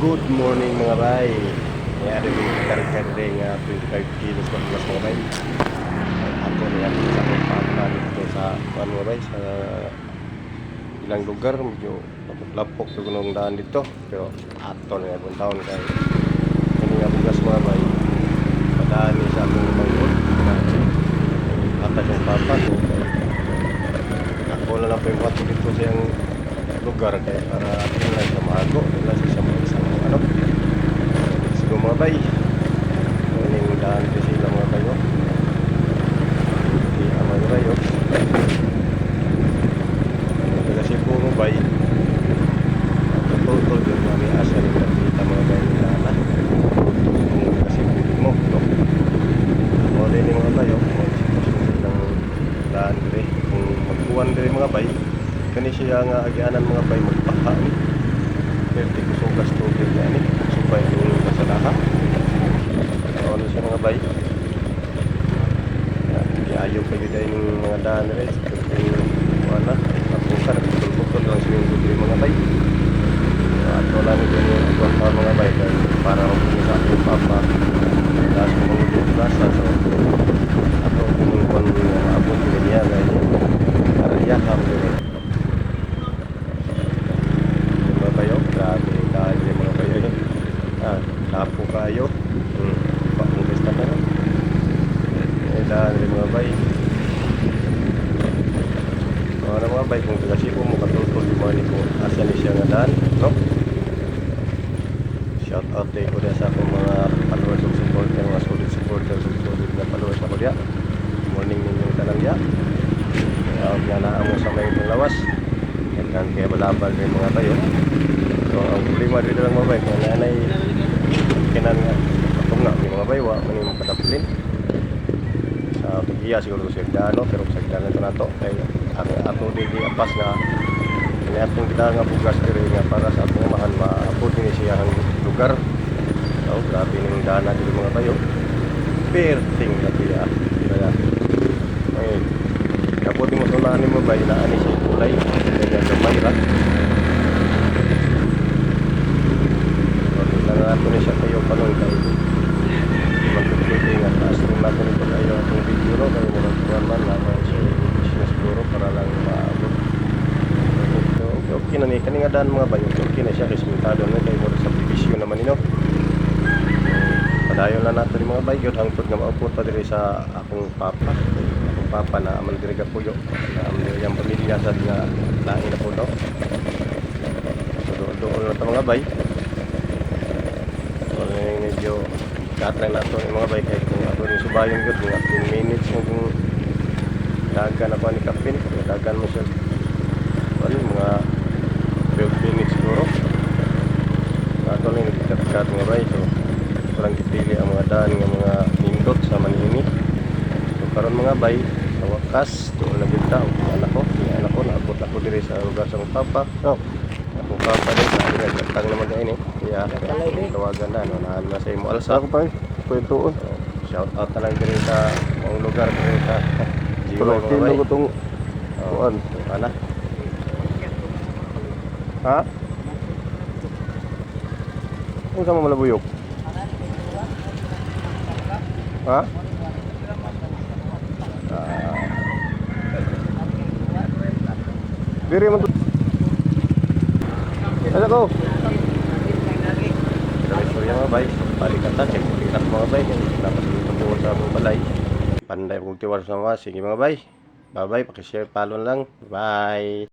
Good morning mga bay. Mayari yung kari-kari nga 25 kilos mas mga bay. Ako na yan sa pagpapala dito sa mga bay, sa ilang lugar medyo lapok sa gunung daan dito, pero ato na yung taon kay kani nga bugas mga bay padaan ni sa akong mangod atas yung papa ko kay ako na lang po yung wato dito sa yung lugar kay para lang sa mago nila sa mga isang ano siguro mga bay yung daan ko sila mga bayo di ang mga bayo kasi po mga bay totoo yung mga may asa ng kita mga bayo nila na kasi pwede mo no? O din yung mga bayo silang daan rin kung magkuhan rin mga bay kani siya nga agyanan mga bay magpaka ni pero di ko sugas tubig na ni supay yung kasalaha ano siya mga bay ayaw kayo dahil yung mga daan rin yung wala napukan bukol-bukol lang siya yung mga bay at wala nito yung ibang mga bay para kung sa aking papa dahil kung mga basa so ako kung abot niya dahil karya kami grabe dahil yung mga kayo yun lapo kayo pakungkista ka na dahil yung mga bay mga bay kung kasi po mo katultol yung mga nito asa ni siya nga daan no? Shout out ko na sa akong mga followers of supporter mga solid supporters solid na followers ako diya morning ninyong talangya kaya naamo sa may lawas kaya balabal rin mga tayo. So ang problema dito lang mga bay kung nanay kinan nga patong na may mga bay wa maning makadaplin sa tugiya siguro sa Sagdano pero sa Sagdano ito na ito kaya ato dili apas na kaya atong kita nga bugas diri nga para sa atong mahan maapod ni siya ang lugar so grabe ning dana dito mga bayo perting na kaya kaya ay kapot mo tulaan mo bay na ani siya kulay kaya gamay ra ako na siya kayo palong kayo magpipili nga taas nung natin ito kayo itong video no kayo mga kuwan man naman siya siguro para lang maabot okay na ni kaninga daan mga bayo okay na siya kasi sintado na kayo mga subdivision naman nino padayon lang natin mga bayo hangtod nga maupot pa diri sa akong papa na aman diri ka puyo na aman diri ang pamilya sa nga lain na po no so doon na ito mga bayo medyo katry na ito yung mga bay kahit kung ato rin subayon ko kung 15 minutes kung dagan ako ni Kapin dagan mo siya mga 12 minutes siguro ato rin nagkat mga bay so parang kipili ang mga daan ng mga nindot sa manini so karon mga bay sa wakas doon na kita anak ko naabot ako diri sa lugar sa papa no akong papa din sa akin nagkatang naman kayo ni kaya tawagan na no naan na sa imo alsa ako pa kwentuon shout out na lang diri sa mga lugar diri sa Jiwa mga bay ko tong kuan ana ha kung sa malabuyok ha diri man ano ko? Istorya mga bay, balikan ta, check mga bay, napasulitong buwan sa mga balay. Panday kong tiwala sa mga, sige mga bay. Bye bye, pakishare, follow lang. Bye!